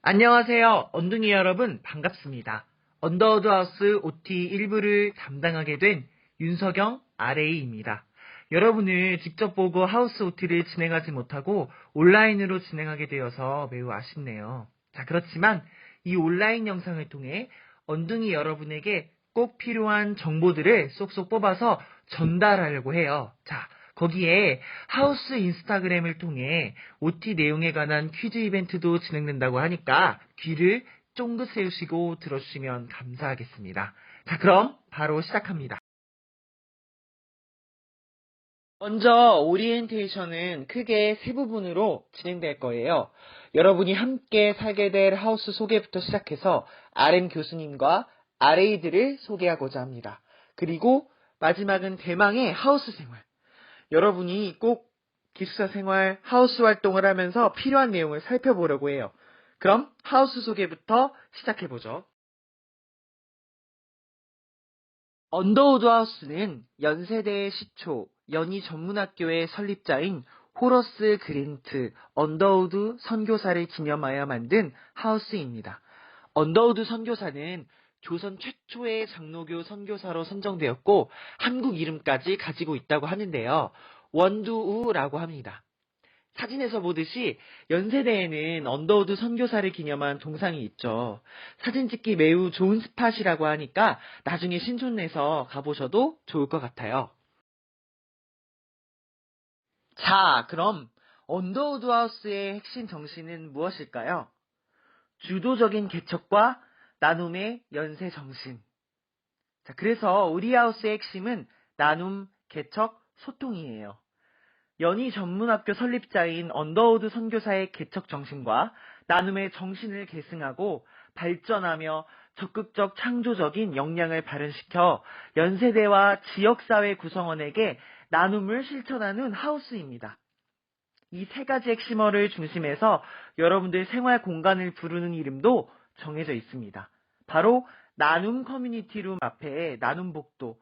안녕하세요. 언둥이 여러분 반갑습니다. 언더우드 하우스 OT 일부를 담당하게 된 윤석영 RA입니다. 여러분을 직접 보고 하우스 OT를 진행하지 못하고 온라인으로 진행하게 되어서 매우 아쉽네요. 자, 그렇지만 이 온라인 영상을 통해 언둥이 여러분에게 꼭 필요한 정보들을 쏙쏙 뽑아서 전달하려고 해요. 자, 거기에 하우스 인스타그램을 통해 OT 내용에 관한 퀴즈 이벤트도 진행된다고 하니까 귀를 쫑긋 세우시고 들어주시면 감사하겠습니다. 자, 그럼 바로 시작합니다. 먼저 오리엔테이션은 크게 세 부분으로 진행될 거예요. 여러분이 함께 살게 될 하우스 소개부터 시작해서 RM 교수님과 RA들을 소개하고자 합니다. 그리고 마지막은 대망의 하우스 생활. 여러분이 꼭 기숙사 생활, 하우스 활동을 하면서 필요한 내용을 살펴보려고 해요. 그럼 하우스 소개부터 시작해보죠. 언더우드 하우스는 연세대의 시초, 연희 전문학교의 설립자인 호러스 그린트 언더우드 선교사를 기념하여 만든 하우스입니다. 언더우드 선교사는 조선 최초의 장로교 선교사로 선정되었고 한국 이름까지 가지고 있다고 하는데요. 원두우라고 합니다. 사진에서 보듯이 연세대에는 언더우드 선교사를 기념한 동상이 있죠. 사진 찍기 매우 좋은 스팟이라고 하니까 나중에 신촌에서 가보셔도 좋을 것 같아요. 자, 그럼 언더우드 하우스의 핵심 정신은 무엇일까요? 주도적인 개척과 나눔의 연쇄 정신. 자, 그래서 우리 하우스의 핵심은 나눔, 개척, 소통이에요. 연희 전문학교 설립자인 언더우드 선교사의 개척 정신과 나눔의 정신을 계승하고 발전하며 적극적 창조적인 역량을 발현시켜 연세대와 지역사회 구성원에게 나눔을 실천하는 하우스입니다. 이 세 가지 핵심어를 중심해서 여러분들 생활 공간을 부르는 이름도 정해져 있습니다. 바로 나눔 커뮤니티룸 앞에 나눔복도,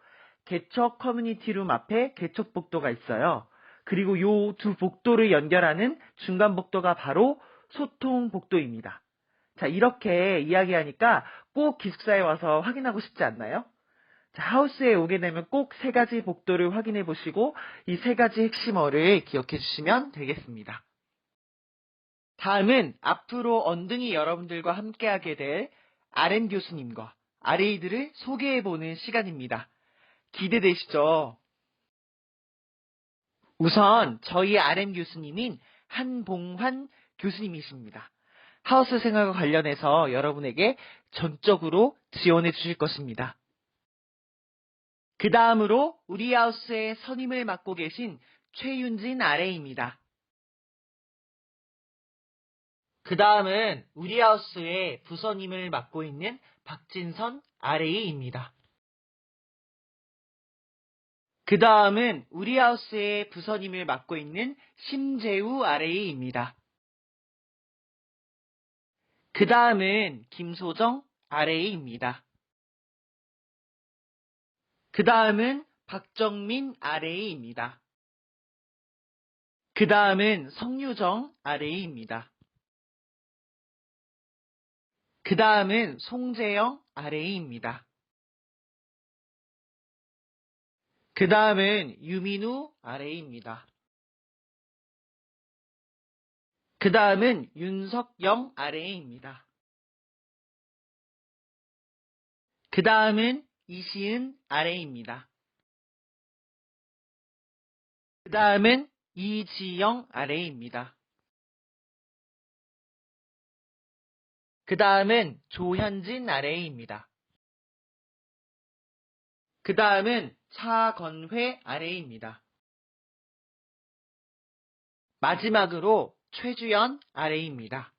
개척 커뮤니티룸 앞에 개척복도가 있어요. 그리고 요 두 복도를 연결하는 중간 복도가 바로 소통복도입니다. 자, 이렇게 이야기하니까 꼭 기숙사에 와서 확인하고 싶지 않나요? 자, 하우스에 오게 되면 꼭 세 가지 복도를 확인해 보시고 이 세 가지 핵심어를 기억해 주시면 되겠습니다. 다음은 앞으로 언등이 여러분들과 함께하게 될 RM 교수님과 RA들을 소개해 보는 시간입니다. 기대되시죠? 우선 저희 RM 교수님인 한봉환 교수님이십니다. 하우스 생활과 관련해서 여러분에게 전적으로 지원해 주실 것입니다. 그 다음으로 우리 하우스의 선임을 맡고 계신 최윤진 RA입니다. 그 다음은 우리 하우스의 부선임을 맡고 있는 박진선 RA입니다. 그 다음은 우리 하우스의 부선임을 맡고 있는 심재우 RA입니다. 그 다음은 김소정 RA입니다. 그 다음은 박정민 RA입니다. 그 다음은 성유정 RA입니다. 그 다음은 송재영 RA입니다. 그 다음은 유민우 RA입니다. 그 다음은 윤석영 RA입니다. 그 다음은 이시은 RA입니다. 그 다음은 이지영 RA입니다. 그 다음은 조현진 RA입니다. 그 다음은 차건회 RA입니다. 마지막으로 최주연 RA입니다.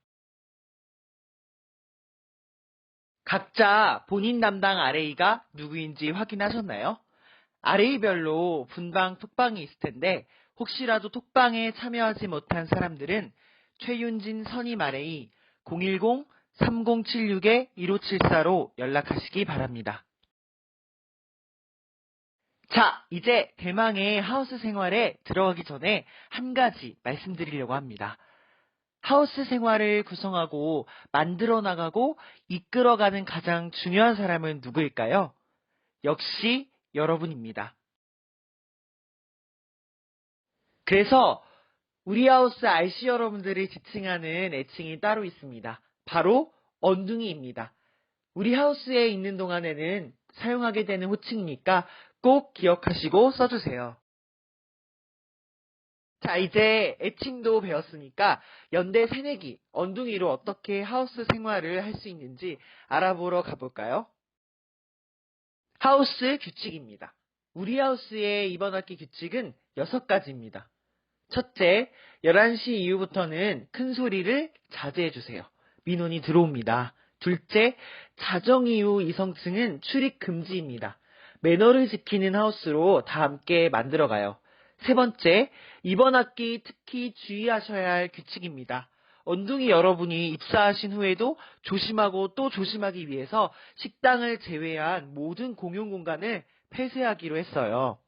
각자 본인 담당 RA가 누구인지 확인하셨나요? RA별로 분방, 톡방이 있을 텐데 혹시라도 톡방에 참여하지 못한 사람들은 최윤진 선임 RA 010-3076-1574로 연락하시기 바랍니다. 자, 이제 대망의 하우스 생활에 들어가기 전에 한 가지 말씀드리려고 합니다. 하우스 생활을 구성하고 만들어 나가고 이끌어가는 가장 중요한 사람은 누구일까요? 역시 여러분입니다. 그래서 우리 하우스 RC 여러분들을 지칭하는 애칭이 따로 있습니다. 바로 언둥이입니다. 우리 하우스에 있는 동안에는 사용하게 되는 호칭이니까 꼭 기억하시고 써주세요. 자, 이제 애칭도 배웠으니까 연대 새내기, 언둥이로 어떻게 하우스 생활을 할 수 있는지 알아보러 가볼까요? 하우스 규칙입니다. 우리 하우스의 이번 학기 규칙은 6가지입니다. 첫째, 11시 이후부터는 큰 소리를 자제해주세요. 민원이 들어옵니다. 둘째, 자정 이후 이성층은 출입 금지입니다. 매너를 지키는 하우스로 다 함께 만들어가요. 세 번째, 이번 학기 특히 주의하셔야 할 규칙입니다. 언둥이 여러분이 입사하신 후에도 조심하고 또 조심하기 위해서 식당을 제외한 모든 공용 공간을 폐쇄하기로 했어요.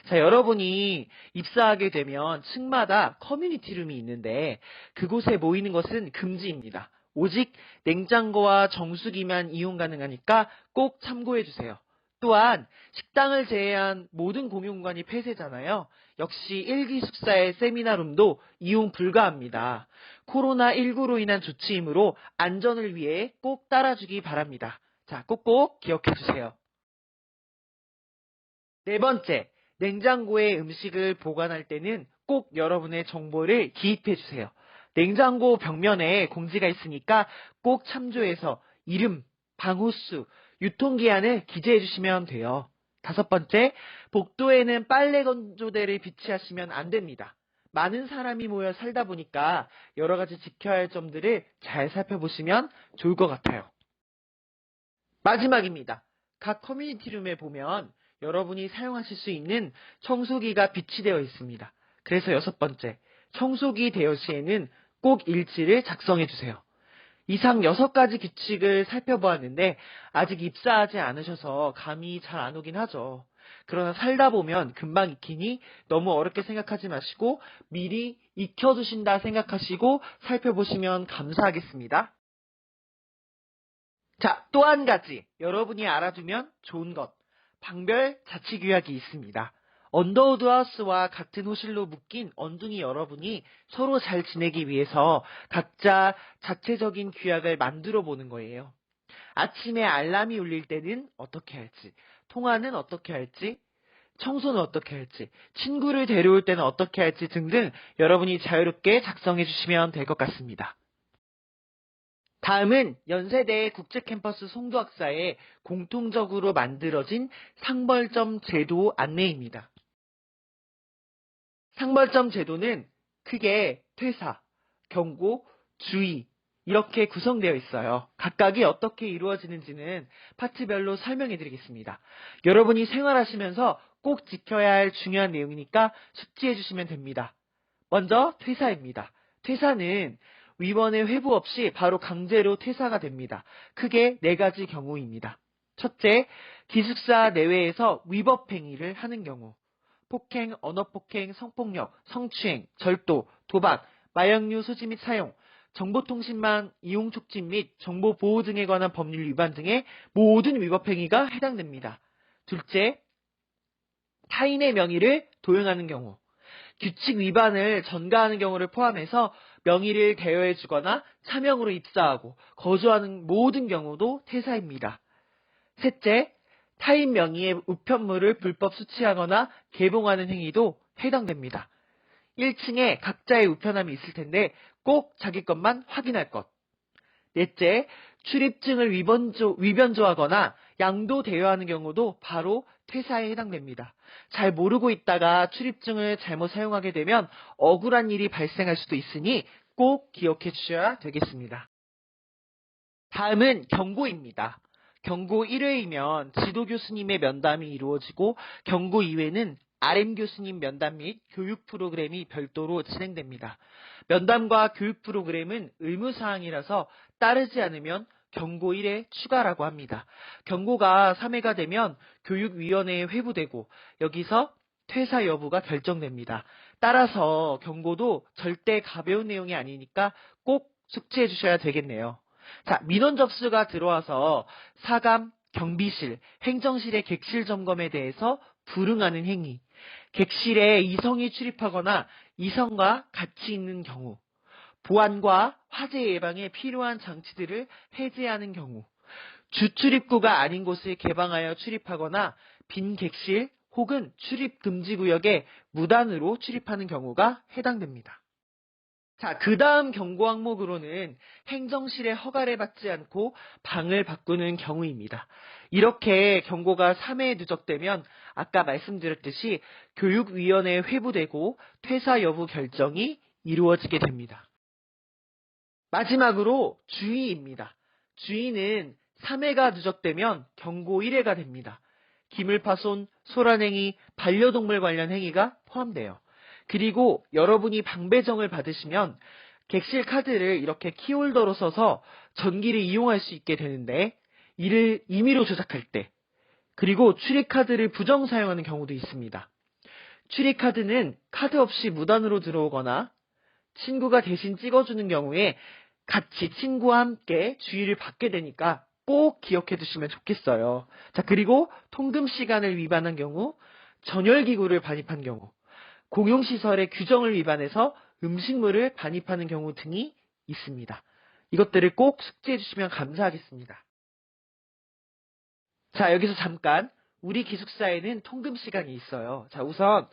자, 여러분이 입사하게 되면 층마다 커뮤니티룸이 있는데 그곳에 모이는 것은 금지입니다. 오직 냉장고와 정수기만 이용 가능하니까 꼭 참고해 주세요. 또한 식당을 제외한 모든 공용공간이 폐쇄잖아요. 역시 일기 숙사의 세미나룸도 이용 불가합니다. 코로나19로 인한 조치이므로 안전을 위해 꼭 따라주기 바랍니다. 자, 꼭꼭 기억해 주세요. 네 번째, 냉장고에 음식을 보관할 때는 꼭 여러분의 정보를 기입해 주세요. 냉장고 벽면에 공지가 있으니까 꼭 참조해서 이름, 방호수, 유통기한을 기재해 주시면 돼요. 다섯 번째, 복도에는 빨래 건조대를 비치하시면 안 됩니다. 많은 사람이 모여 살다 보니까 여러 가지 지켜야 할 점들을 잘 살펴보시면 좋을 것 같아요. 마지막입니다. 각 커뮤니티룸에 보면 여러분이 사용하실 수 있는 청소기가 비치되어 있습니다. 그래서 6번째, 청소기 대여 시에는 꼭 일지를 작성해 주세요. 이상 6가지 규칙을 살펴보았는데 아직 입사하지 않으셔서 감이 잘 안 오긴 하죠. 그러나 살다 보면 금방 익히니 너무 어렵게 생각하지 마시고 미리 익혀두신다 생각하시고 살펴보시면 감사하겠습니다. 자, 또 한 가지 여러분이 알아두면 좋은 것, 방별 자치규약이 있습니다. 언더우드 하우스와 같은 호실로 묶인 언둥이 여러분이 서로 잘 지내기 위해서 각자 자체적인 규약을 만들어 보는 거예요. 아침에 알람이 울릴 때는 어떻게 할지, 통화는 어떻게 할지, 청소는 어떻게 할지, 친구를 데려올 때는 어떻게 할지 등등 여러분이 자유롭게 작성해 주시면 될 것 같습니다. 다음은 연세대 국제캠퍼스 송도학사에 공통적으로 만들어진 상벌점 제도 안내입니다. 상벌점 제도는 크게 퇴사, 경고, 주의 이렇게 구성되어 있어요. 각각이 어떻게 이루어지는지는 파트별로 설명해 드리겠습니다. 여러분이 생활하시면서 꼭 지켜야 할 중요한 내용이니까 숙지해 주시면 됩니다. 먼저 퇴사입니다. 퇴사는 위원회 회부 없이 바로 강제로 퇴사가 됩니다. 크게 4가지 경우입니다. 첫째, 기숙사 내외에서 위법 행위를 하는 경우. 폭행, 언어폭행, 성폭력, 성추행, 절도, 도박, 마약류 소지 및 사용, 정보통신망 이용 촉진 및 정보보호 등에 관한 법률 위반 등의 모든 위법 행위가 해당됩니다. 둘째, 타인의 명의를 도용하는 경우. 규칙 위반을 전가하는 경우를 포함해서 명의를 대여해주거나 차명으로 입사하고 거주하는 모든 경우도 퇴사입니다. 셋째, 타인 명의의 우편물을 불법 수취하거나 개봉하는 행위도 해당됩니다. 1층에 각자의 우편함이 있을 텐데 꼭 자기 것만 확인할 것. 넷째, 출입증을 위변조하거나 양도 대여하는 경우도 바로 퇴사에 해당됩니다. 잘 모르고 있다가 출입증을 잘못 사용하게 되면 억울한 일이 발생할 수도 있으니 꼭 기억해 주셔야 되겠습니다. 다음은 경고입니다. 경고 1회이면 지도 교수님의 면담이 이루어지고 경고 2회는 RM 교수님 면담 및 교육 프로그램이 별도로 진행됩니다. 면담과 교육 프로그램은 의무사항이라서 따르지 않으면 경고 1회 추가라고 합니다. 경고가 3회가 되면 교육위원회에 회부되고 여기서 퇴사 여부가 결정됩니다. 따라서 경고도 절대 가벼운 내용이 아니니까 꼭 숙지해 주셔야 되겠네요. 자, 민원 접수가 들어와서 사감, 경비실, 행정실의 객실 점검에 대해서 불응하는 행위, 객실에 이성이 출입하거나 이성과 같이 있는 경우, 보안과 화재 예방에 필요한 장치들을 해제하는 경우, 주출입구가 아닌 곳을 개방하여 출입하거나 빈 객실 혹은 출입 금지 구역에 무단으로 출입하는 경우가 해당됩니다. 자, 그 다음 경고 항목으로는 행정실의 허가를 받지 않고 방을 바꾸는 경우입니다. 이렇게 경고가 3회에 누적되면 아까 말씀드렸듯이 교육위원회에 회부되고 퇴사 여부 결정이 이루어지게 됩니다. 마지막으로 주의입니다. 주의는 3회가 누적되면 경고 1회가 됩니다. 기물파손, 소란행위, 반려동물 관련 행위가 포함돼요. 그리고 여러분이 방배정을 받으시면 객실 카드를 이렇게 키홀더로 써서 전기를 이용할 수 있게 되는데 이를 임의로 조작할 때 그리고 출입카드를 부정 사용하는 경우도 있습니다. 출입카드는 카드 없이 무단으로 들어오거나 친구가 대신 찍어주는 경우에 같이 친구와 함께 주의를 받게 되니까 꼭 기억해 두시면 좋겠어요. 자, 그리고 통금 시간을 위반한 경우, 전열기구를 반입한 경우, 공용시설의 규정을 위반해서 음식물을 반입하는 경우 등이 있습니다. 이것들을 꼭 숙지해 주시면 감사하겠습니다. 자, 여기서 잠깐 우리 기숙사에는 통금 시간이 있어요. 자, 우선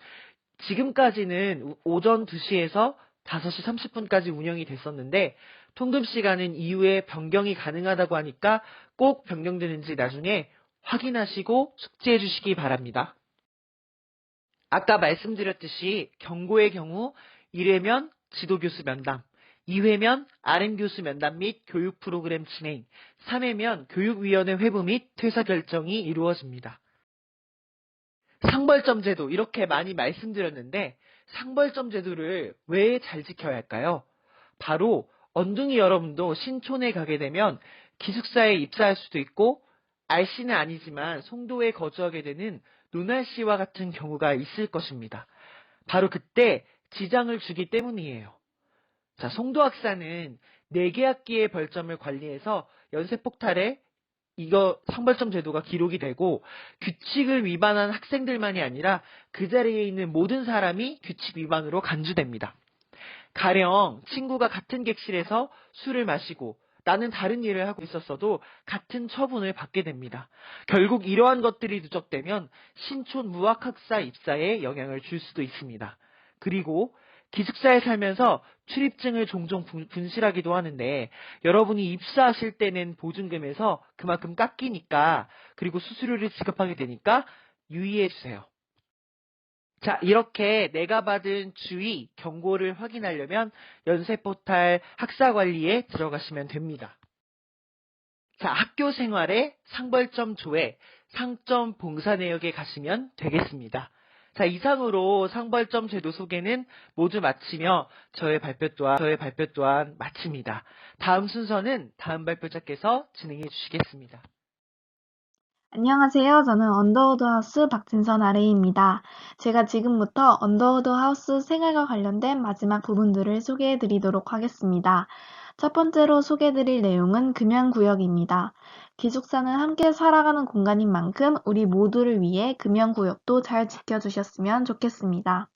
지금까지는 오전 2시에서 5시 30분까지 운영이 됐었는데 통금 시간은 이후에 변경이 가능하다고 하니까 꼭 변경되는지 나중에 확인하시고 숙지해 주시기 바랍니다. 아까 말씀드렸듯이 경고의 경우 1회면 지도교수 면담, 2회면 RM교수 면담 및 교육 프로그램 진행, 3회면 교육위원회 회부 및 퇴사 결정이 이루어집니다. 상벌점 제도 이렇게 많이 말씀드렸는데 상벌점 제도를 왜 잘 지켜야 할까요? 바로 언둥이 여러분도 신촌에 가게 되면 기숙사에 입사할 수도 있고 RC는 아니지만 송도에 거주하게 되는 노날 씨와 같은 경우가 있을 것입니다. 바로 그때 지장을 주기 때문이에요. 자, 송도 학사는 4개 학기의 벌점을 관리해서 연쇄폭탈에 이거 상벌점 제도가 기록이 되고 규칙을 위반한 학생들만이 아니라 그 자리에 있는 모든 사람이 규칙 위반으로 간주됩니다. 가령 친구가 같은 객실에서 술을 마시고 나는 다른 일을 하고 있었어도 같은 처분을 받게 됩니다. 결국 이러한 것들이 누적되면 신촌 무학학사 입사에 영향을 줄 수도 있습니다. 그리고 기숙사에 살면서 출입증을 종종 분실하기도 하는데 여러분이 입사하실 때는 보증금에서 그만큼 깎이니까 그리고 수수료를 지급하게 되니까 유의해 주세요. 자, 이렇게 내가 받은 주의, 경고를 확인하려면 연쇄포탈 학사관리에 들어가시면 됩니다. 자, 학교 생활의 상벌점 조회, 상점 봉사 내역에 가시면 되겠습니다. 자, 이상으로 상벌점 제도 소개는 모두 마치며 저의 발표 또한 마칩니다. 다음 순서는 다음 발표자께서 진행해 주시겠습니다. 안녕하세요. 저는 언더우드 하우스 박진선 아레이입니다. 제가 지금부터 언더우드 하우스 생활과 관련된 마지막 부분들을 소개해 드리도록 하겠습니다. 첫 번째로 소개해 드릴 내용은 금연구역입니다. 기숙사는 함께 살아가는 공간인 만큼 우리 모두를 위해 금연구역도 잘 지켜주셨으면 좋겠습니다.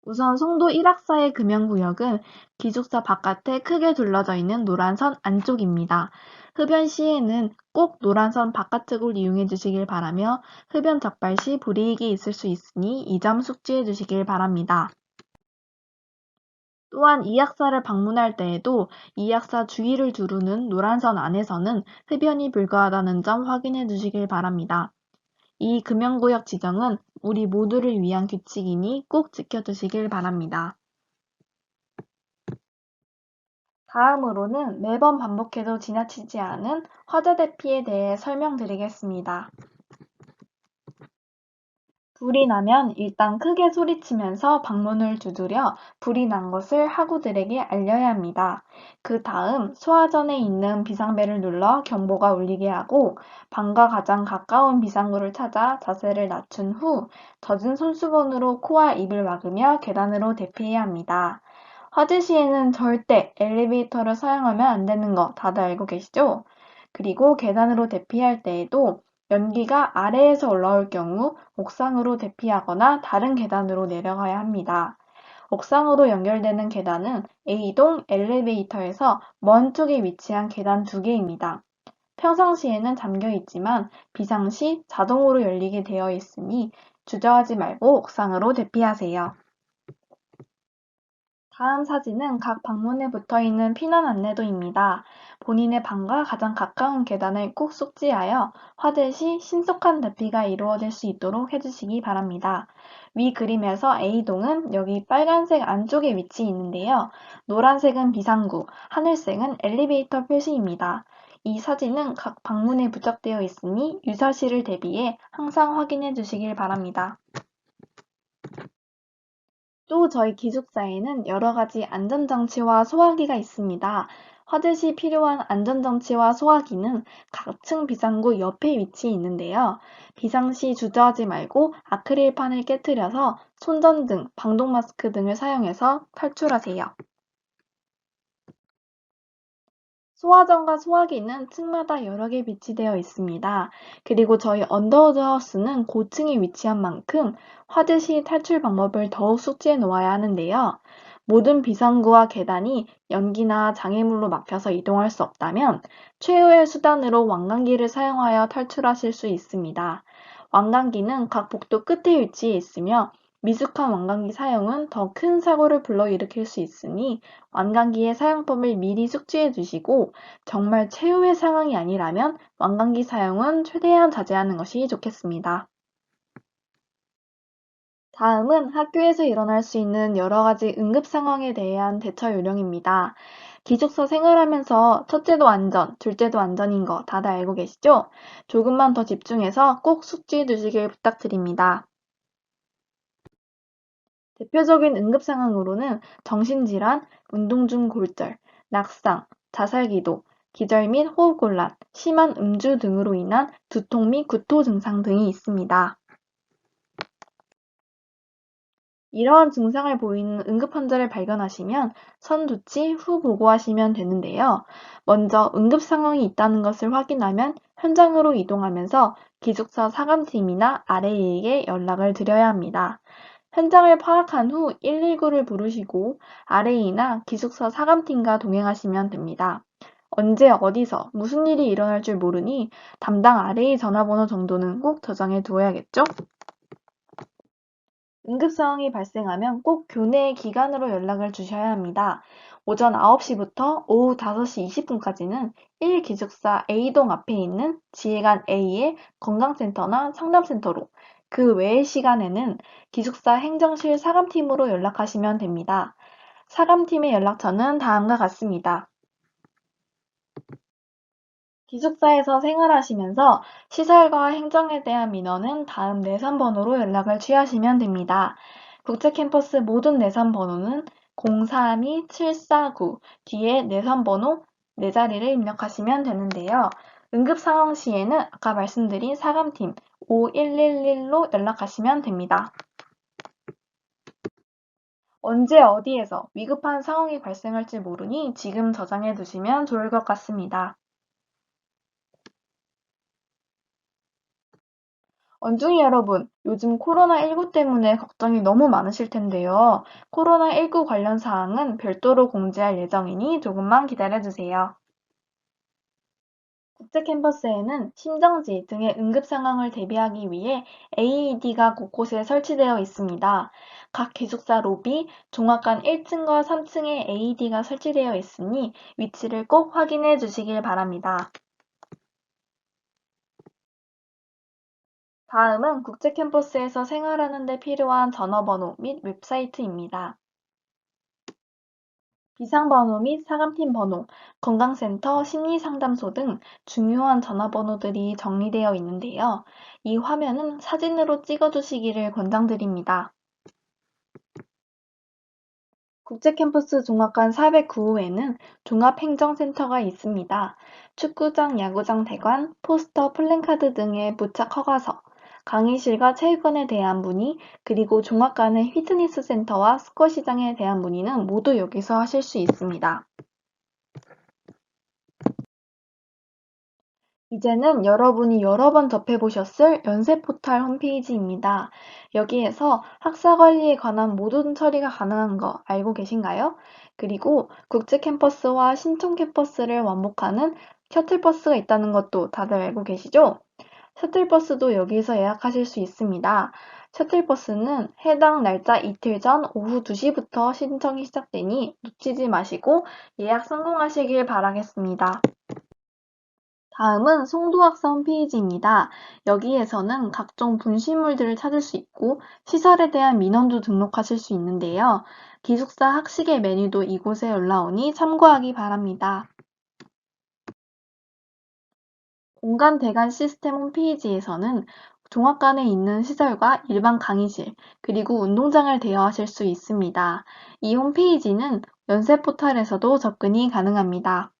우선 송도 1학사의 금연구역은 기숙사 바깥에 크게 둘러져 있는 노란선 안쪽입니다. 흡연 시에는 꼭 노란선 바깥쪽을 이용해 주시길 바라며 흡연 적발 시 불이익이 있을 수 있으니 이 점 숙지해 주시길 바랍니다. 또한 이 학사를 방문할 때에도 이 학사 주위를 두르는 노란선 안에서는 흡연이 불가하다는 점 확인해 주시길 바랍니다. 이 금연구역 지정은 우리 모두를 위한 규칙이니 꼭 지켜주시길 바랍니다. 다음으로는 매번 반복해도 지나치지 않은 화재 대피에 대해 설명드리겠습니다. 불이 나면 일단 크게 소리치면서 방문을 두드려 불이 난 것을 학우들에게 알려야 합니다. 그 다음 소화전에 있는 비상벨을 눌러 경보가 울리게 하고 방과 가장 가까운 비상구를 찾아 자세를 낮춘 후 젖은 손수건으로 코와 입을 막으며 계단으로 대피해야 합니다. 화재 시에는 절대 엘리베이터를 사용하면 안 되는 거 다들 알고 계시죠? 그리고 계단으로 대피할 때에도 연기가 아래에서 올라올 경우 옥상으로 대피하거나 다른 계단으로 내려가야 합니다. 옥상으로 연결되는 계단은 A동 엘리베이터에서 먼 쪽에 위치한 계단 2개입니다. 평상시에는 잠겨 있지만 비상시 자동으로 열리게 되어 있으니 주저하지 말고 옥상으로 대피하세요. 다음 사진은 각 방문에 붙어 있는 피난 안내도입니다. 본인의 방과 가장 가까운 계단을 꼭 숙지하여 화재 시 신속한 대피가 이루어질 수 있도록 해주시기 바랍니다. 위 그림에서 A동은 여기 빨간색 안쪽에 위치해 있는데요. 노란색은 비상구, 하늘색은 엘리베이터 표시입니다. 이 사진은 각 방문에 부착되어 있으니 유사시를 대비해 항상 확인해 주시길 바랍니다. 또 저희 기숙사에는 여러 가지 안전장치와 소화기가 있습니다. 화재 시 필요한 안전장치와 소화기는 각 층 비상구 옆에 위치해 있는데요. 비상시 주저하지 말고 아크릴판을 깨트려서 손전등, 방독마스크 등을 사용해서 탈출하세요. 소화전과 소화기는 층마다 여러 개 비치되어 있습니다. 그리고 저희 언더우드 하우스는 고층에 위치한 만큼 화재 시 탈출 방법을 더욱 숙지해 놓아야 하는데요. 모든 비상구와 계단이 연기나 장애물로 막혀서 이동할 수 없다면 최후의 수단으로 왕관기를 사용하여 탈출하실 수 있습니다. 왕관기는 각 복도 끝에 위치해 있으며 미숙한 왕관기 사용은 더 큰 사고를 불러일으킬 수 있으니 왕관기의 사용법을 미리 숙지해 두시고 정말 최후의 상황이 아니라면 왕관기 사용은 최대한 자제하는 것이 좋겠습니다. 다음은 학교에서 일어날 수 있는 여러 가지 응급 상황에 대한 대처 요령입니다. 기숙사 생활하면서 첫째도 안전, 둘째도 안전인 거 다들 알고 계시죠? 조금만 더 집중해서 꼭 숙지해 두시길 부탁드립니다. 대표적인 응급 상황으로는 정신질환, 운동 중 골절, 낙상, 자살기도, 기절 및 호흡곤란, 심한 음주 등으로 인한 두통 및 구토 증상 등이 있습니다. 이러한 증상을 보이는 응급 환자를 발견하시면 선조치 후 보고하시면 되는데요. 먼저 응급 상황이 있다는 것을 확인하면 현장으로 이동하면서 기숙사 사감팀이나 RA에게 연락을 드려야 합니다. 현장을 파악한 후 119를 부르시고 RA나 기숙사 사감팀과 동행하시면 됩니다. 언제 어디서 무슨 일이 일어날 줄 모르니 담당 RA 전화번호 정도는 꼭 저장해 두어야겠죠? 응급 상황이 발생하면 꼭 교내 기관으로 연락을 주셔야 합니다. 오전 9시부터 오후 5시 20분까지는 1기숙사 A동 앞에 있는 지휘관 A의 건강센터나 상담센터로, 그 외의 시간에는 기숙사 행정실 사감팀으로 연락하시면 됩니다. 사감팀의 연락처는 다음과 같습니다. 기숙사에서 생활하시면서 시설과 행정에 대한 민원은 다음 내선번호로 연락을 취하시면 됩니다. 국제캠퍼스 모든 내선번호는 032-749 뒤에 내선번호 4자리를 입력하시면 되는데요. 응급상황 시에는 아까 말씀드린 사감팀 5111로 연락하시면 됩니다. 언제 어디에서 위급한 상황이 발생할지 모르니 지금 저장해 두시면 좋을 것 같습니다. 언중이 여러분, 요즘 코로나19 때문에 걱정이 너무 많으실 텐데요. 코로나19 관련 사항은 별도로 공지할 예정이니 조금만 기다려주세요. 국제 캠퍼스에는 심정지 등의 응급 상황을 대비하기 위해 AED가 곳곳에 설치되어 있습니다. 각 기숙사 로비, 종합관 1층과 3층에 AED가 설치되어 있으니 위치를 꼭 확인해 주시길 바랍니다. 다음은 국제 캠퍼스에서 생활하는 데 필요한 전화번호 및 웹사이트입니다. 비상번호 및 사감팀 번호, 건강센터, 심리상담소 등 중요한 전화번호들이 정리되어 있는데요. 이 화면은 사진으로 찍어주시기를 권장드립니다. 국제캠퍼스 종합관 409호에는 종합행정센터가 있습니다. 축구장, 야구장 대관, 포스터, 플랜카드 등의 부착 허가서, 강의실과 체육관에 대한 문의, 그리고 종합관의 피트니스 센터와 스쿼시장에 대한 문의는 모두 여기서 하실 수 있습니다. 이제는 여러분이 여러 번 접해보셨을 연세포탈 홈페이지입니다. 여기에서 학사 관리에 관한 모든 처리가 가능한 거 알고 계신가요? 그리고 국제 캠퍼스와 신촌 캠퍼스를 왕복하는 셔틀버스가 있다는 것도 다들 알고 계시죠? 셔틀버스도 여기서 예약하실 수 있습니다. 셔틀버스는 해당 날짜 이틀 전 오후 2시부터 신청이 시작되니 놓치지 마시고 예약 성공하시길 바라겠습니다. 다음은 송도학사 홈페이지입니다. 여기에서는 각종 분실물들을 찾을 수 있고 시설에 대한 민원도 등록하실 수 있는데요. 기숙사 학식의 메뉴도 이곳에 올라오니 참고하기 바랍니다. 공간 대관 시스템 홈페이지에서는 종합관에 있는 시설과 일반 강의실, 그리고 운동장을 대여하실 수 있습니다. 이 홈페이지는 연세 포털에서도 접근이 가능합니다.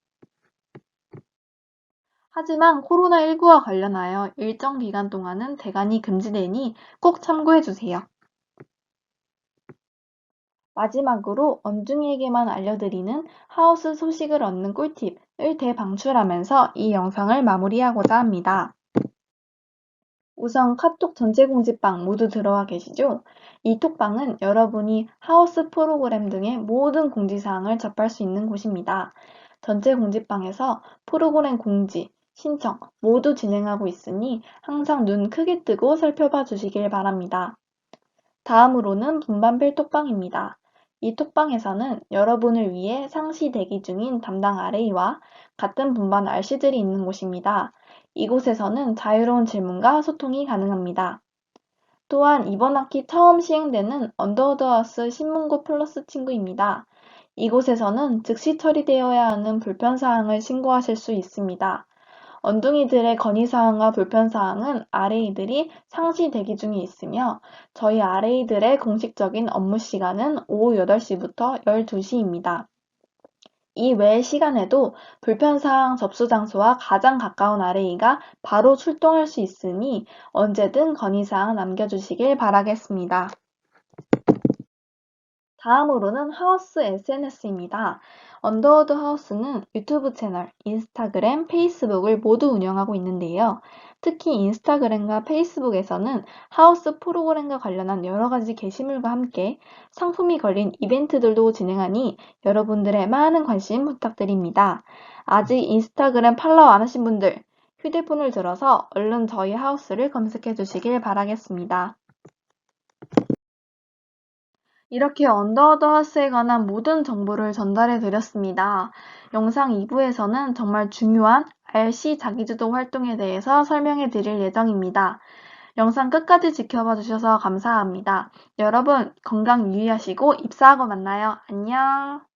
하지만 코로나19와 관련하여 일정 기간 동안은 대관이 금지되니 꼭 참고해주세요. 마지막으로 언중이에게만 알려드리는 하우스 소식을 얻는 꿀팁을 대방출하면서 이 영상을 마무리하고자 합니다. 우선 카톡 전체 공지방 모두 들어와 계시죠? 이 톡방은 여러분이 하우스 프로그램 등의 모든 공지사항을 접할 수 있는 곳입니다. 전체 공지방에서 프로그램 공지, 신청 모두 진행하고 있으니 항상 눈 크게 뜨고 살펴봐 주시길 바랍니다. 다음으로는 분반별 톡방입니다. 이 톡방에서는 여러분을 위해 상시 대기 중인 담당 RA와 같은 분반 RC들이 있는 곳입니다. 이곳에서는 자유로운 질문과 소통이 가능합니다. 또한 이번 학기 처음 시행되는 언더우드하우스 신문고 플러스 친구입니다. 이곳에서는 즉시 처리되어야 하는 불편사항을 신고하실 수 있습니다. 언둥이들의 건의사항과 불편사항은 RA들이 상시 대기 중에 있으며 저희 RA들의 공식적인 업무 시간은 오후 8시부터 12시입니다. 이 외의 시간에도 불편사항 접수 장소와 가장 가까운 RA가 바로 출동할 수 있으니 언제든 건의사항 남겨주시길 바라겠습니다. 다음으로는 하우스 SNS입니다. 언더우드 하우스는 유튜브 채널, 인스타그램, 페이스북을 모두 운영하고 있는데요. 특히 인스타그램과 페이스북에서는 하우스 프로그램과 관련한 여러 가지 게시물과 함께 상품이 걸린 이벤트들도 진행하니 여러분들의 많은 관심 부탁드립니다. 아직 인스타그램 팔로우 안 하신 분들, 휴대폰을 들어서 얼른 저희 하우스를 검색해 주시길 바라겠습니다. 이렇게 언더우드 하우스에 관한 모든 정보를 전달해 드렸습니다. 영상 2부에서는 정말 중요한 RC 자기주도 활동에 대해서 설명해 드릴 예정입니다. 영상 끝까지 지켜봐 주셔서 감사합니다. 여러분 건강 유의하시고 입사하고 만나요. 안녕.